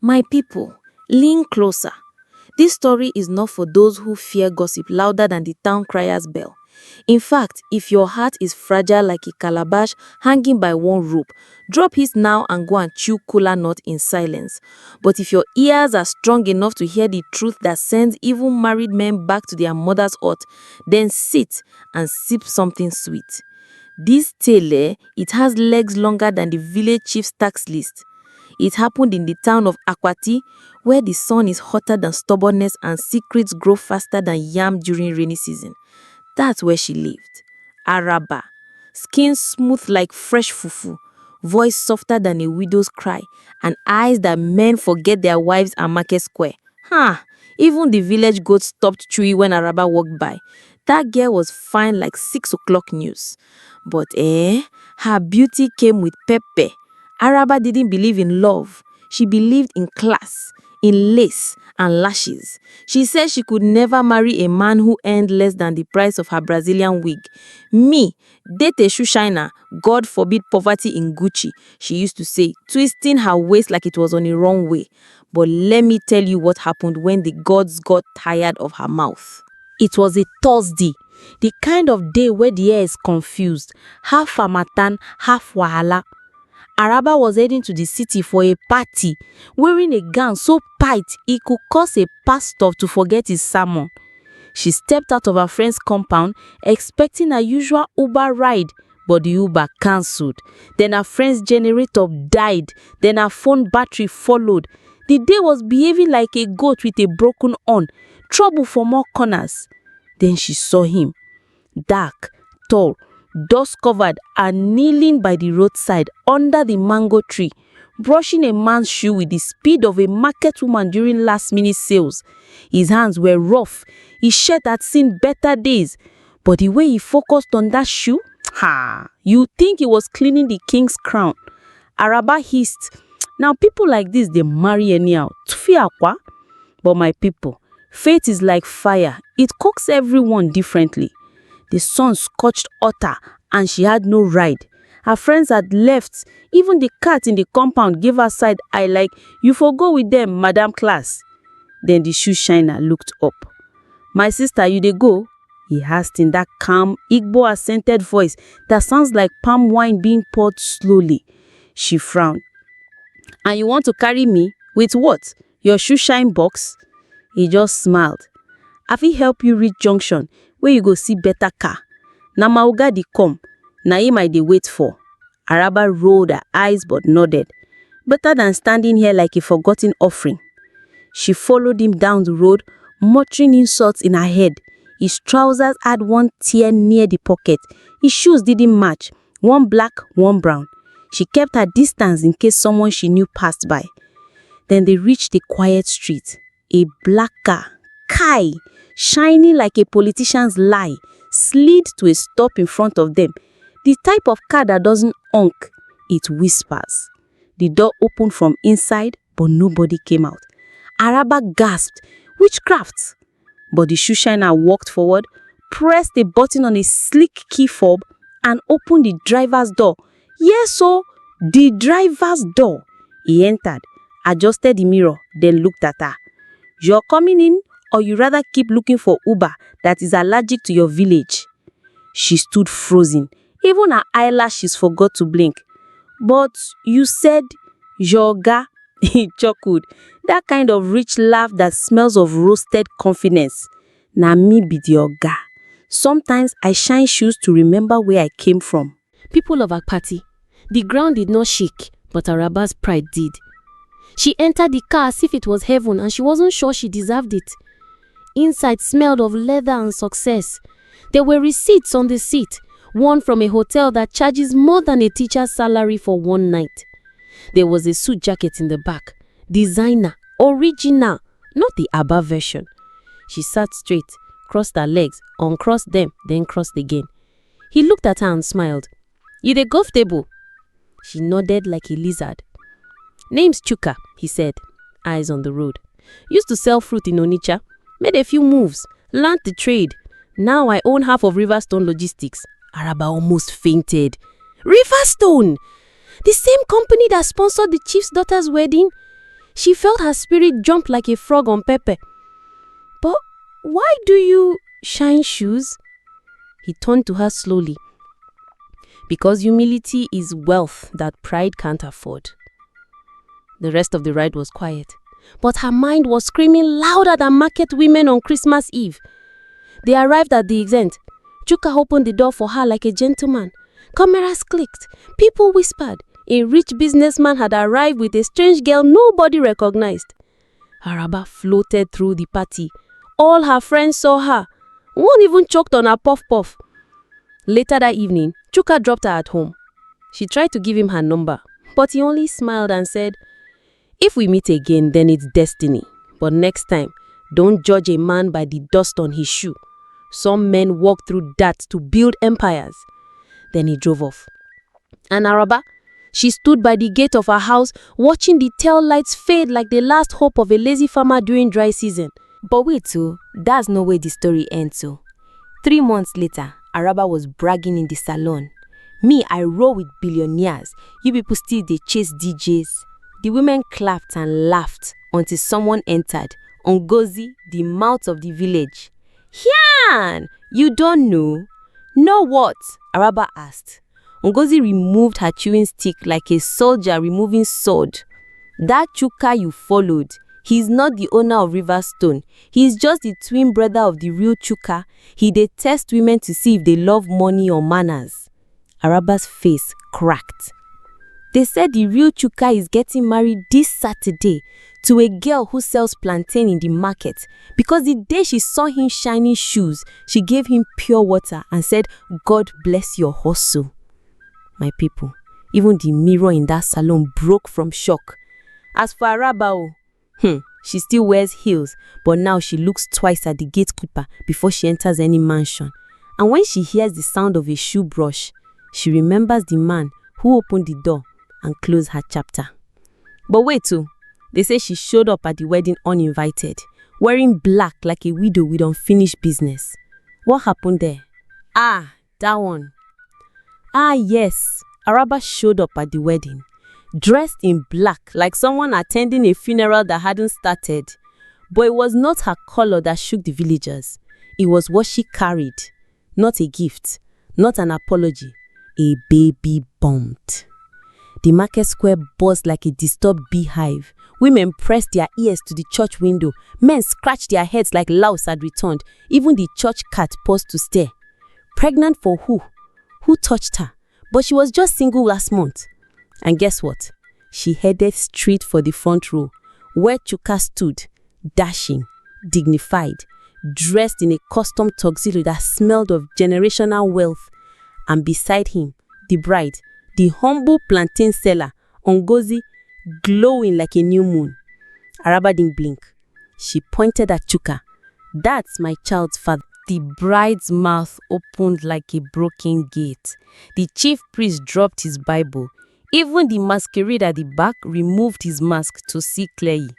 My people, lean closer. This story is not for those who fear gossip louder than the town crier's bell. In fact, if your heart is fragile like a calabash hanging by one rope, drop it now and go and chew kola nut in silence. But if your ears are strong enough to hear the truth that sends even married men back to their mother's hut, then sit and sip something sweet. This tale, it has legs longer than the village chief's tax list. It happened in the town of Akwati, where the sun is hotter than stubbornness and secrets grow faster than yam during rainy season. That's where she lived. Araba, skin smooth like fresh fufu, voice softer than a widow's cry, and eyes that men forget their wives at market square. Even the village goat stopped chewing when Araba walked by. That girl was fine like 6 o'clock news. But her beauty came with pepper. Araba didn't believe in love. She believed in class, in lace and lashes. She said she could never marry a man who earned less than the price of her Brazilian wig. Me, date a shoe shiner, God forbid poverty in Gucci, she used to say, twisting her waist like it was on a runway. But let me tell you what happened when the gods got tired of her mouth. It was a Thursday, the kind of day where the air is confused, half Hamatan, half Wahala. Araba was heading to the city for a party, wearing a gown so tight it could cause a pastor to forget his sermon. She stepped out of her friend's compound, expecting her usual Uber ride, but the Uber cancelled. Then her friend's generator died. Then her phone battery followed. The day was behaving like a goat with a broken horn, trouble for more corners. Then she saw him, dark, tall, dust-covered and kneeling by the roadside under the mango tree, brushing a man's shoe with the speed of a market woman during last-minute sales. His hands were rough. His shirt had seen better days. But the way he focused on that shoe, you'd think he was cleaning the king's crown. Araba hissed, "Now people like this, they marry anyhow. Tufi akwa." But my people, fate is like fire. It cooks everyone differently. The sun scorched hotter and she had no ride. Her friends had left. Even the cat in the compound gave her side eye like, "You forgo with them, Madam Class." Then the shoe shiner looked up. "My sister, you dey go?" he asked in that calm, Igbo-accented voice that sounds like palm wine being poured slowly. She frowned. "And you want to carry me? With what? Your shoe shine box?" He just smiled. "I fit help you reach junction where you go see better car. Na my oga dey come. Na him I dey wait for." Araba rolled her eyes but nodded. Better than standing here like a forgotten offering. She followed him down the road, muttering insults in her head. His trousers had one tear near the pocket. His shoes didn't match, one black, one brown. She kept her distance in case someone she knew passed by. Then they reached the quiet street. A black car, Kai, shining like a politician's lie, slid to a stop in front of them. The type of car that doesn't honk, it whispers. The door opened from inside, but nobody came out. Araba gasped, "Witchcraft!" But the shoe shiner walked forward, pressed a button on a sleek key fob, and opened the driver's door. Yes, so the driver's door. He entered, adjusted the mirror, then looked at her. "You're coming in, or you rather keep looking for Uber that is allergic to your village?" She stood frozen. Even her eyelashes forgot to blink. "But you said, Yoga," he chuckled. That kind of rich laugh that smells of roasted confidence. "Na me be the oga. Sometimes I shine shoes to remember where I came from." People of Akpati, the ground did not shake, but Araba's pride did. She entered the car as if it was heaven and she wasn't sure she deserved it. Inside smelled of leather and success. There were receipts on the seat, one from a hotel that charges more than a teacher's salary for one night. There was a suit jacket in the back, designer, original, not the ABBA version. She sat straight, crossed her legs, uncrossed them, then crossed again. He looked at her and smiled. "You dey golf table?" She nodded like a lizard. "Name's Chuka," he said, eyes on the road. "Used to sell fruit in Onitsha, made a few moves, learned the trade. Now I own half of Riverstone Logistics." Araba almost fainted. Riverstone! The same company that sponsored the chief's daughter's wedding? She felt her spirit jump like a frog on pepper. But why do you shine shoes? He turned to her slowly. Because humility is wealth that pride can't afford. The rest of the ride was quiet, but her mind was screaming louder than market women on Christmas Eve. They arrived at the event. Chuka opened the door for her like a gentleman. Cameras clicked. People whispered. A rich businessman had arrived with a strange girl nobody recognized. Araba floated through the party. All her friends saw her. One even choked on her puff-puff. Later that evening, Chuka dropped her at home. She tried to give him her number, but he only smiled and said, "If we meet again, then it's destiny. But next time, don't judge a man by the dust on his shoe. Some men walk through that to build empires." Then he drove off. And Araba, she stood by the gate of her house, watching the tail lights fade like the last hope of a lazy farmer during dry season. But wait, that's no way the story ends. 3 months later, Araba was bragging in the salon. "Me, I roll with billionaires. You people still they chase DJs." The women clapped and laughed until someone entered. Ngozi, the mouth of the village. "Hian, you don't know?" "Know what?" Araba asked. Ngozi removed her chewing stick like a soldier removing sword. "That Chuka you followed, he's not the owner of Riverstone. He's just the twin brother of the real Chuka. He dey test women to see if they love money or manners." Araba's face cracked. "They said the real Chuka is getting married this Saturday to a girl who sells plantain in the market, because the day she saw him shining shoes, she gave him pure water and said, 'God bless your hustle.'" My people, even the mirror in that salon broke from shock. As for Araba, she still wears heels, but now she looks twice at the gatekeeper before she enters any mansion. And when she hears the sound of a shoe brush, she remembers the man who opened the door and closed her chapter. But wait, they say she showed up at the wedding uninvited, wearing black like a widow with unfinished business. What happened there? That one. Yes, Araba showed up at the wedding, dressed in black like someone attending a funeral that hadn't started. But it was not her color that shook the villagers. It was what she carried. Not a gift, not an apology, a baby bomb. The market square buzzed like a disturbed beehive. Women pressed their ears to the church window. Men scratched their heads like louse had returned. Even the church cat paused to stare. Pregnant for who? Who touched her? But she was just single last month. And guess what? She headed straight for the front row, where Chuka stood, dashing, dignified, dressed in a custom tuxedo that smelled of generational wealth. And beside him, the bride, the humble plantain seller, Ngozi, glowing like a new moon. Araba didn't blink. She pointed at Chuka. "That's my child's father." The bride's mouth opened like a broken gate. The chief priest dropped his Bible. Even the masquerade at the back removed his mask to see clearly.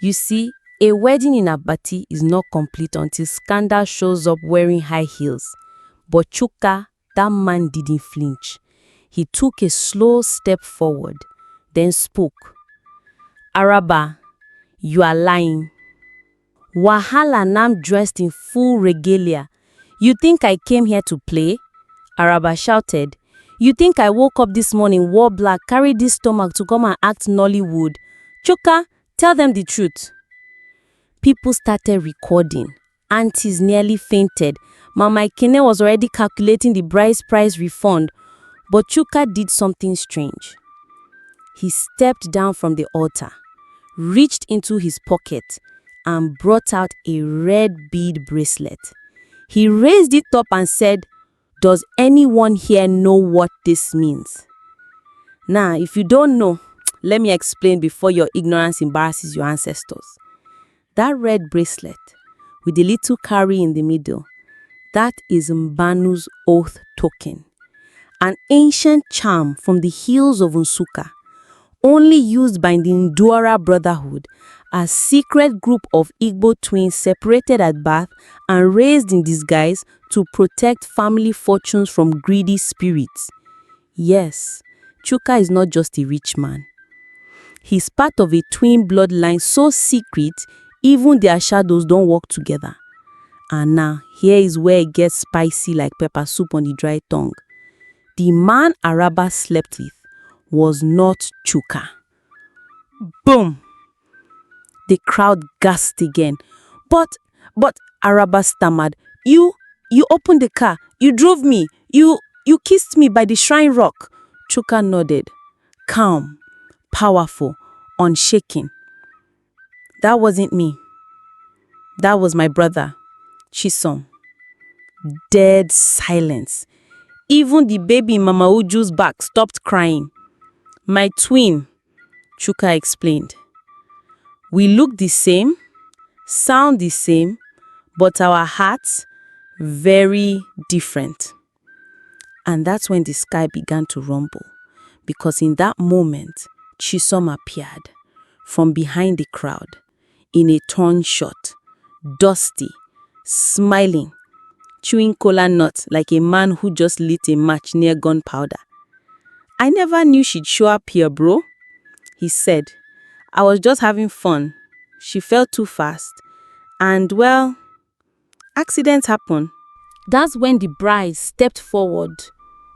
You see, a wedding in Abati is not complete until Scandal shows up wearing high heels. But Chuka, that man didn't flinch. He took a slow step forward, then spoke. "Araba, you are lying." "Wahala, and I'm dressed in full regalia. You think I came here to play?" Araba shouted. "You think I woke up this morning, wore black, carried this stomach to come and act Nollywood? Chuka, tell them the truth." People started recording. Aunties nearly fainted. Mama Ikene was already calculating the bride's price refund. But Chuka did something strange. He stepped down from the altar, reached into his pocket, and brought out a red bead bracelet. He raised it up and said, "Does anyone here know what this means?" Now, if you don't know, let me explain before your ignorance embarrasses your ancestors. That red bracelet with the little cowrie in the middle, that is Mbanu's oath token, an ancient charm from the hills of Nsukka, only used by the Ndura Brotherhood, a secret group of Igbo twins separated at birth and raised in disguise to protect family fortunes from greedy spirits. Yes, Chuka is not just a rich man. He's part of a twin bloodline so secret, even their shadows don't work together. And now, here is where it gets spicy like pepper soup on the dry tongue. The man Araba slept with was not Chuka. Boom! The crowd gasped again. But Araba stammered, You opened the car. You drove me. You kissed me by the shrine rock. Chuka nodded, calm, powerful, unshaken. That wasn't me. That was my brother, Chisom. Dead silence. Even the baby in Mama Uju's back stopped crying. My twin, Chuka explained. We look the same, sound the same, but our hearts very different. And that's when the sky began to rumble, because in that moment, Chisom appeared from behind the crowd in a torn shirt, dusty, smiling, chewing cola nuts like a man who just lit a match near gunpowder. I never knew she'd show up here, bro, he said. I was just having fun. She fell too fast. And well, accidents happen. That's when the bride stepped forward.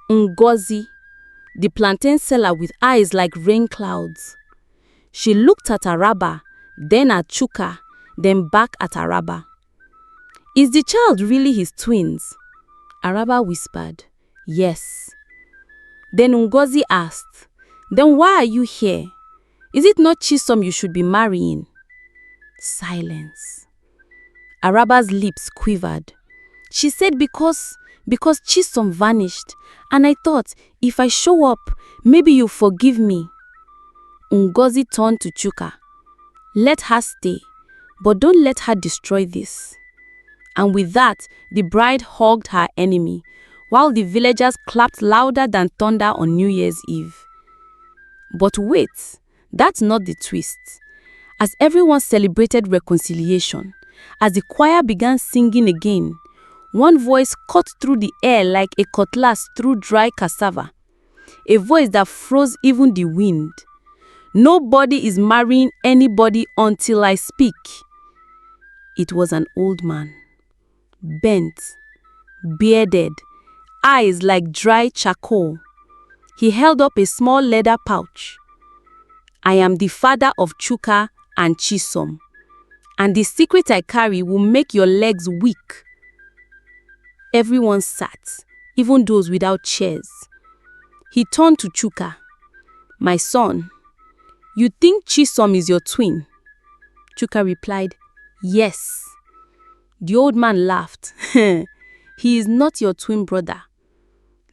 Ngozi, the plantain seller with eyes like rain clouds. She looked at Araba, then at Chuka, then back at Araba. Is the child really his twins? Araba whispered, Yes. Then Ngozi asked, Then why are you here? Is it not Chisom you should be marrying? Silence. Araba's lips quivered. She said because Chisom vanished, and I thought if I show up, maybe you'll forgive me. Ngozi turned to Chuka. Let her stay, but don't let her destroy this. And with that, the bride hugged her enemy, while the villagers clapped louder than thunder on New Year's Eve. But wait, that's not the twist. As everyone celebrated reconciliation, as the choir began singing again, one voice cut through the air like a cutlass through dry cassava, a voice that froze even the wind. Nobody is marrying anybody until I speak. It was an old man, bent, bearded, eyes like dry charcoal. He held up a small leather pouch. I am the father of Chuka and Chisom, and the secret I carry will make your legs weak. Everyone sat, even those without chairs. He turned to Chuka. My son, you think Chisom is your twin? Chuka replied, Yes. The old man laughed. He is not your twin brother.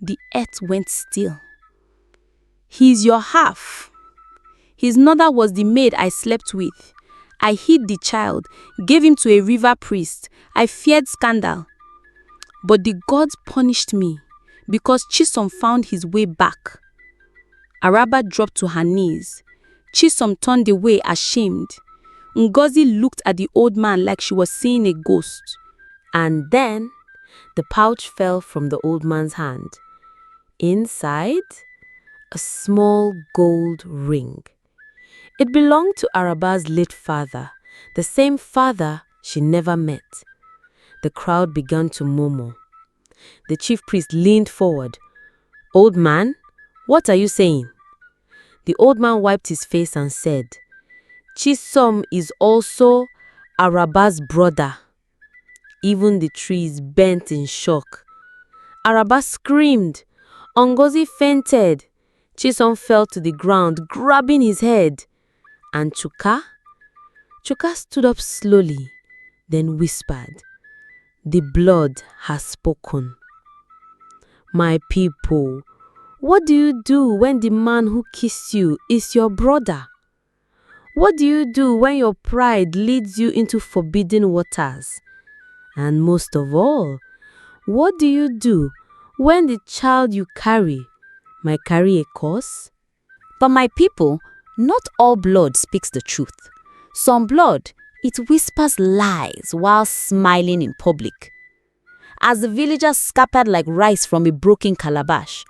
The earth went still. He is your half. His mother was the maid I slept with. I hid the child, gave him to a river priest. I feared scandal. But the gods punished me because Chisom found his way back. Araba dropped to her knees. Chisom turned away ashamed. Ngozi looked at the old man like she was seeing a ghost. And then the pouch fell from the old man's hand. Inside, a small gold ring. It belonged to Araba's late father, the same father she never met. The crowd began to murmur. The chief priest leaned forward. Old man, what are you saying? The old man wiped his face and said, Chisom is also Araba's brother. Even the trees bent in shock. Araba screamed. Ngozi fainted. Chisom fell to the ground, grabbing his head. And Chuka stood up slowly, then whispered, The blood has spoken. My people, what do you do when the man who kissed you is your brother? What do you do when your pride leads you into forbidden waters? And most of all, what do you do when the child you carry might carry a curse? But my people, not all blood speaks the truth. Some blood, it whispers lies while smiling in public. As the villagers scattered like rice from a broken calabash,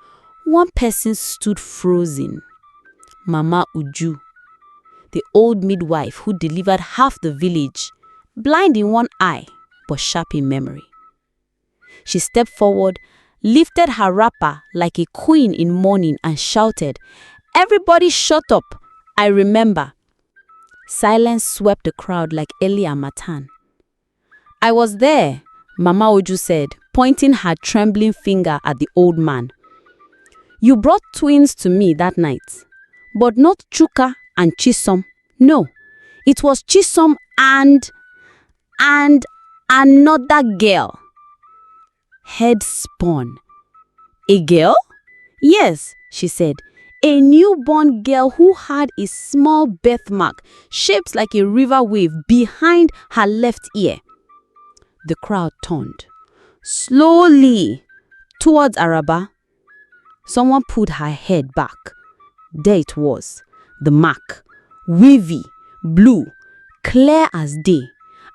one person stood frozen. Mama Uju. the old midwife who delivered half the village, blind in one eye but sharp in memory. She stepped forward, lifted her wrapper like a queen in mourning and shouted, "Everybody shut up! I remember." Silence swept the crowd like early harmattan. "I was there," Mama Oju said, pointing her trembling finger at the old man. "You brought twins to me that night, but not Chuka and Chisom. No, it was Chisom and another girl." Head spun. "A girl?" "Yes," she said. "A newborn girl who had a small birthmark shaped like a river wave behind her left ear." The crowd turned slowly towards Araba. Someone pulled her head back. There it was, the mark, wavy, blue, clear as day.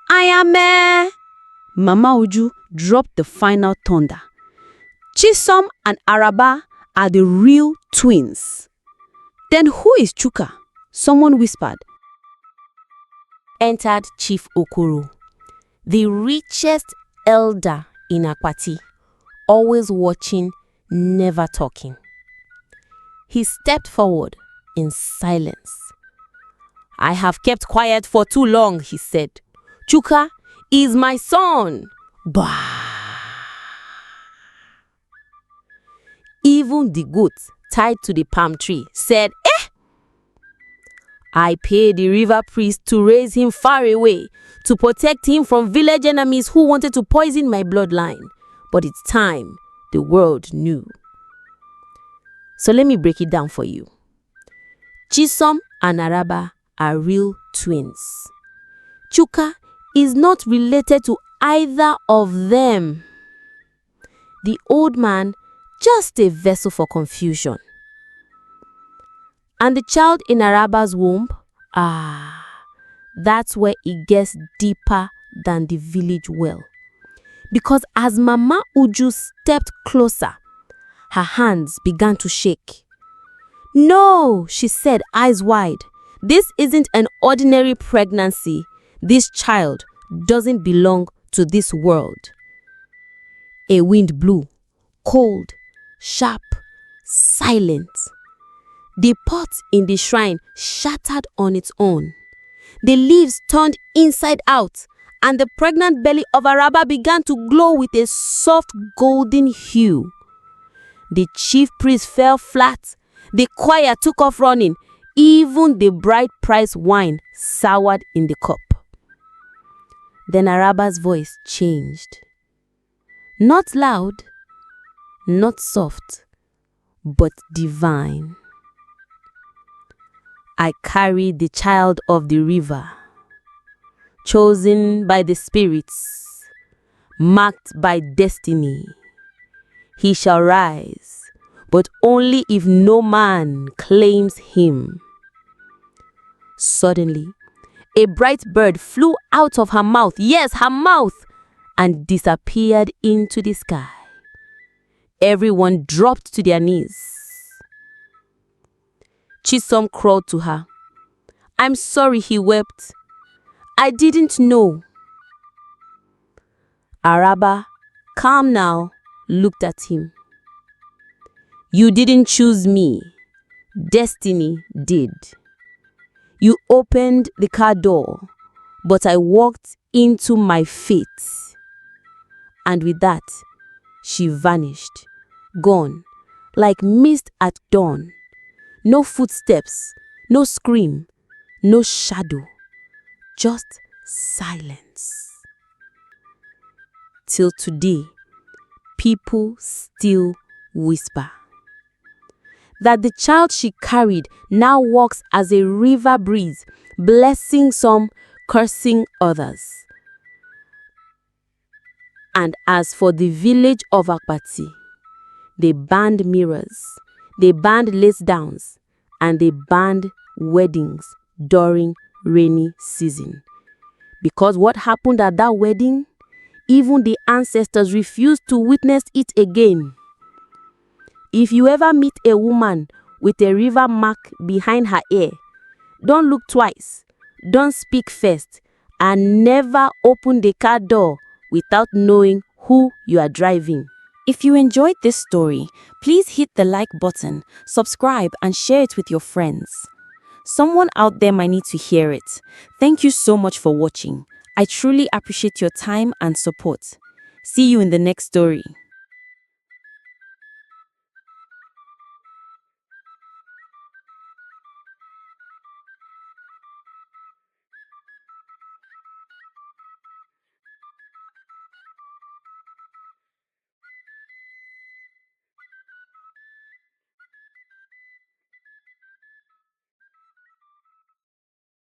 "Ayame!" Mama Oju dropped the final thunder. "Chisom and Araba are the real twins." "Then who is Chuka?" someone whispered. Entered Chief Okoro, the richest elder in Akpati, always watching, never talking. He stepped forward in silence. "I have kept quiet for too long," he said. "Chuka is my son." Bah! Even the goat tied to the palm tree said, "Eh!" "I paid the river priest to raise him far away, to protect him from village enemies who wanted to poison my bloodline. But it's time the world knew." So let me break it down for you. Chisom and Araba are real twins. Chuka is not related to either of them. The old man, just a vessel for confusion. And the child in Araba's womb, that's where it gets deeper than the village well. Because as Mama Uju stepped closer, her hands began to shake. "No," she said, eyes wide. "This isn't an ordinary pregnancy. This child doesn't belong to this world." A wind blew, cold, sharp, silent. The pot in the shrine shattered on its own. The leaves turned inside out, and the pregnant belly of Araba began to glow with a soft golden hue. The chief priest fell flat. The choir took off running. Even the bride price wine soured in the cup. Then Araba's voice changed. Not loud, not soft, but divine. "I carry the child of the river, chosen by the spirits, marked by destiny. He shall rise, but only if no man claims him." Suddenly, a bright bird flew out of her mouth, yes, her mouth, and disappeared into the sky. Everyone dropped to their knees. Chisom crawled to her. "I'm sorry," he wept. "I didn't know." Araba, calm now, looked at him. "You didn't choose me. Destiny did. You opened the car door, but I walked into my fate." And with that, she vanished, gone, like mist at dawn. No footsteps, no scream, no shadow, just silence. Till today, people still whisper that the child she carried now walks as a river breeze, blessing some, cursing others. And as for the village of Akpati, they banned mirrors, they banned lace downs, and they banned weddings during rainy season. Because what happened at that wedding, even the ancestors refused to witness it again. If you ever meet a woman with a river mark behind her ear, Don't look twice. Don't speak first. And never open the car door without knowing who you are driving. If you enjoyed this story, please hit the like button, subscribe, and share it with your friends. Someone out there might need to hear it. Thank you so much for watching. I truly appreciate your time and support. See you in the next story.